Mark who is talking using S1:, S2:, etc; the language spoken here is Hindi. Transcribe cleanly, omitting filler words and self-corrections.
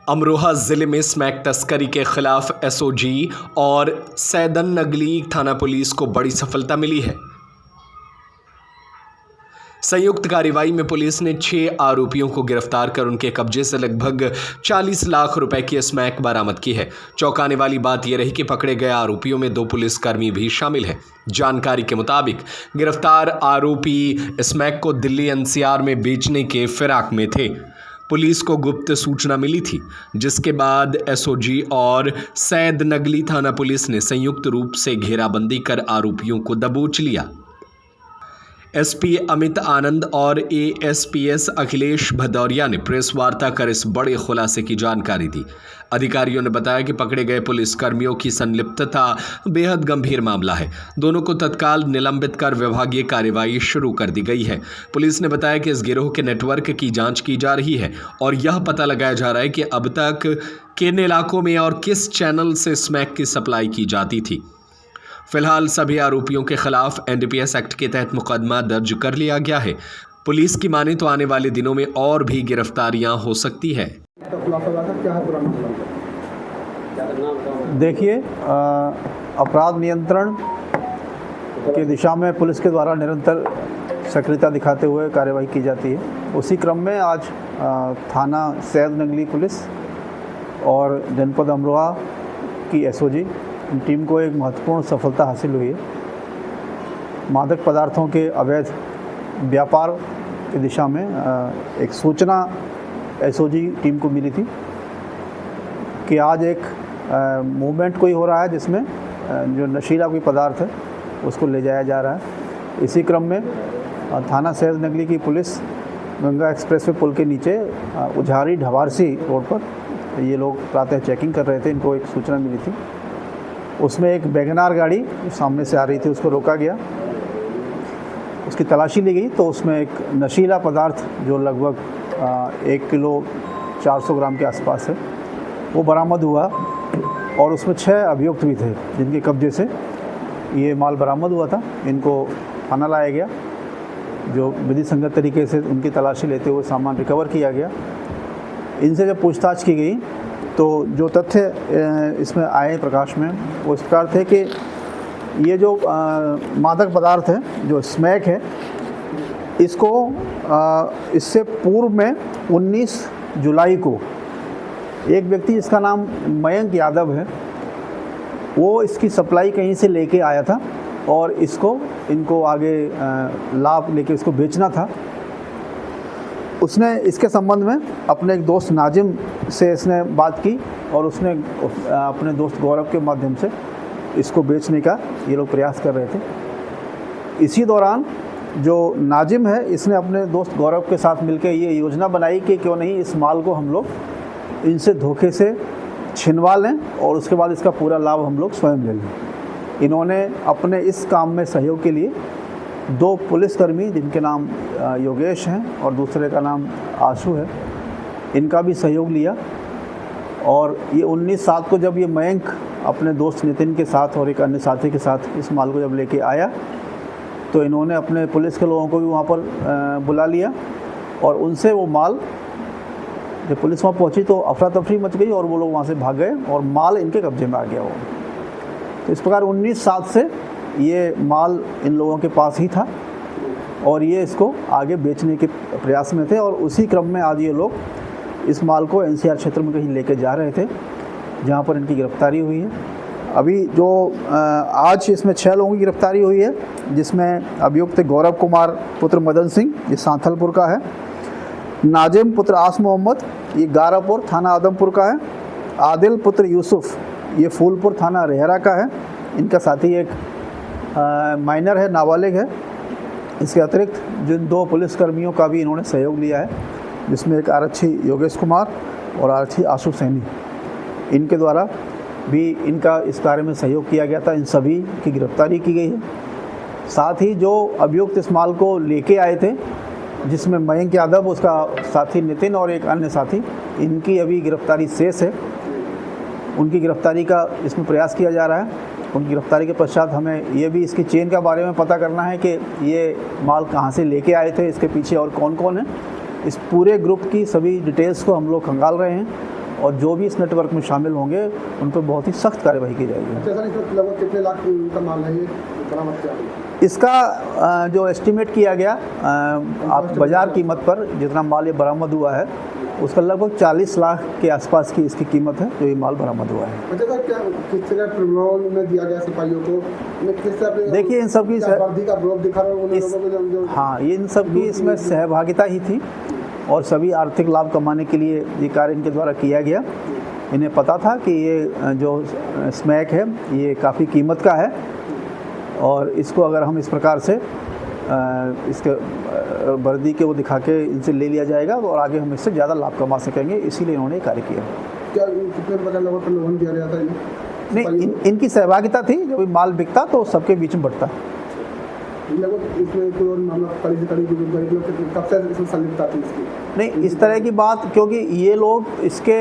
S1: अमरोहा जिले में स्मैक तस्करी के खिलाफ एसओजी और सैदन नगली थाना पुलिस को बड़ी सफलता मिली है। संयुक्त कार्रवाई में पुलिस ने 6 आरोपियों को गिरफ्तार कर उनके कब्जे से लगभग 40 लाख रुपए की स्मैक बरामद की है। चौंकाने वाली बात यह रही कि पकड़े गए आरोपियों में 2 पुलिसकर्मी भी शामिल हैं। जानकारी के मुताबिक गिरफ्तार आरोपी स्मैक को दिल्ली एनसीआर में बेचने के फिराक में थे। पुलिस को गुप्त सूचना मिली थी, जिसके बाद एसओजी और सैद नगली थाना पुलिस ने संयुक्त रूप से घेराबंदी कर आरोपियों को दबोच लिया। एसपी अमित आनंद और एएसपीएस अखिलेश भदौरिया ने प्रेस वार्ता कर इस बड़े खुलासे की जानकारी दी। अधिकारियों ने बताया कि पकड़े गए पुलिसकर्मियों की संलिप्तता बेहद गंभीर मामला है। दोनों को तत्काल निलंबित कर विभागीय कार्रवाई शुरू कर दी गई है। पुलिस ने बताया कि इस गिरोह के नेटवर्क की जांच की जा रही है और यह पता लगाया जा रहा है कि अब तक किन इलाकों में और किस चैनल से स्मैक की सप्लाई की जाती थी। फिलहाल सभी आरोपियों के खिलाफ एनडीपीएस एक्ट के तहत मुकदमा दर्ज कर लिया गया है। पुलिस की माने तो आने वाले दिनों में और भी गिरफ्तारियां हो सकती है।
S2: देखिए, अपराध नियंत्रण की दिशा में पुलिस के द्वारा निरंतर सक्रियता दिखाते हुए कार्रवाई की जाती है। उसी क्रम में आज थाना सैद नगली पुलिस और जनपद अमरोहा की एसओजी टीम को एक महत्वपूर्ण सफलता हासिल हुई है। मादक पदार्थों के अवैध व्यापार की दिशा में एक सूचना एसओजी टीम को मिली थी कि आज एक मूवमेंट कोई हो रहा है जिसमें जो नशीला कोई पदार्थ है उसको ले जाया जा रहा है। इसी क्रम में थाना सैद नगली की पुलिस गंगा एक्सप्रेसवे पुल के नीचे उझारी ढवारसी रोड पर ये लोग प्रातः चेकिंग कर रहे थे। इनको एक सूचना मिली थी, उसमें एक वैगनार गाड़ी सामने से आ रही थी, उसको रोका गया, उसकी तलाशी ली गई तो उसमें एक नशीला पदार्थ जो लगभग 1 किलो 400 ग्राम के आसपास है वो बरामद हुआ और उसमें 6 अभियुक्त भी थे जिनके कब्जे से ये माल बरामद हुआ था। इनको थाना लाया गया, जो विधि संगत तरीके से उनकी तलाशी लेते हुए सामान रिकवर किया गया। इनसे जब पूछताछ की गई तो जो तथ्य इसमें आए प्रकाश में वो इस प्रकार थे कि ये जो मादक पदार्थ है, जो स्मैक है, इसको इससे पूर्व में 19 जुलाई को एक व्यक्ति जिसका नाम मयंक यादव है वो इसकी सप्लाई कहीं से लेके आया था और इनको आगे लाभ लेके इसको बेचना था। उसने इसके संबंध में अपने एक दोस्त नाजिम से इसने बात की और उसने अपने दोस्त गौरव के माध्यम से इसको बेचने का ये लोग प्रयास कर रहे थे। इसी दौरान जो नाजिम है इसने अपने दोस्त गौरव के साथ मिलकर ये योजना बनाई कि क्यों नहीं इस माल को हम लोग इनसे धोखे से छिनवा लें और उसके बाद इसका पूरा लाभ हम लोग स्वयं ले लें। इन्होंने अपने इस काम में सहयोग के लिए 2 पुलिसकर्मी जिनके नाम योगेश हैं और दूसरे का नाम आशु है, इनका भी सहयोग लिया और ये 19/7 को जब ये मयंक अपने दोस्त नितिन के साथ और एक अन्य साथी के साथ इस माल को जब लेके आया तो इन्होंने अपने पुलिस के लोगों को भी वहाँ पर बुला लिया और उनसे वो माल, जब पुलिस वहाँ पहुँची तो अफरा तफरी मच गई और वो लोग वहाँ से भाग गए और माल इनके कब्जे में आ गया वो। तो इस प्रकार 19/7 से ये माल इन लोगों के पास ही था और ये इसको आगे बेचने के प्रयास में थे और उसी क्रम में आज ये लोग इस माल को एनसीआर क्षेत्र में कहीं लेके जा रहे थे, जहाँ पर इनकी गिरफ्तारी हुई है। अभी जो आज इसमें 6 लोगों की गिरफ्तारी हुई है, जिसमें अभियुक्त गौरव कुमार पुत्र मदन सिंह, ये सांथलपुर का है, नाजिम पुत्र आस मोहम्मद, ये गारापुर थाना आदमपुर का है, आदिल पुत्र यूसुफ, ये फूलपुर थाना रेहरा का है। इनका साथी एक माइनर है, नाबालिग है। इसके अतिरिक्त जिन 2 पुलिसकर्मियों का भी इन्होंने सहयोग लिया है, जिसमें एक आरक्षी योगेश कुमार और आरक्षी आशु सैनी, इनके द्वारा भी इनका इस कार्य में सहयोग किया गया था। इन सभी की गिरफ्तारी की गई है। साथ ही जो अभियुक्त इस माल को लेके आए थे, जिसमें मयंक यादव, उसका साथी नितिन और एक अन्य साथी, इनकी अभी गिरफ्तारी शेष है। उनकी गिरफ्तारी का इसमें प्रयास किया जा रहा है। उनकी गिरफ्तारी के पश्चात हमें ये भी इसकी चेन के बारे में पता करना है कि ये माल कहाँ से लेके आए थे, इसके पीछे और कौन कौन है। इस पूरे ग्रुप की सभी डिटेल्स को हम लोग खंगाल रहे हैं और जो भी इस नेटवर्क में शामिल होंगे उन पर बहुत ही सख्त कार्रवाई की जाएगी।
S3: अच्छा सर, इसमें लगभग कितने लाख का माल है ये बरामद किया गया?
S2: इसका जो एस्टीमेट किया गया आप बाज़ार कीमत पर जितना माल ये बरामद हुआ है उसका लगभग 40 लाख के आसपास की इसकी कीमत है जो ये माल बरामद हुआ है।
S3: अच्छा सर, क्या किस तरह प्रलोभन में दिया गया सिपाहियों को? किस तरह
S2: देखिए इन सब की
S3: वर्दी का प्रलोभ दिखा रहे हैं उन लोगों को जो
S2: हाँ, ये इन सब की इसमें सहभागिता ही थी और सभी आर्थिक लाभ कमाने के लिए ये कार्य इनके द्वारा किया गया। इन्हें पता था कि ये जो स्मैक है ये काफ़ी कीमत का है और इसको अगर हम इस प्रकार से इसके वर्दी के वो दिखा के इनसे ले लिया जाएगा और आगे हम इससे ज़्यादा लाभ कमा सकेंगे, इसीलिए इन्होंने कार्य किया।
S3: क्या कितने रुपये का लगभग प्रलोभन दिया गया था इन्हें?
S2: नहीं, इनकी सहभागिता थी, जब माल बिकता तो सबके बीच में बढ़ता।
S3: लगभग इसमें कोई और मामला कब से इसमें संलिप्तता थी इसकी?
S2: नहीं, इस तरह की बात, क्योंकि ये लोग इसके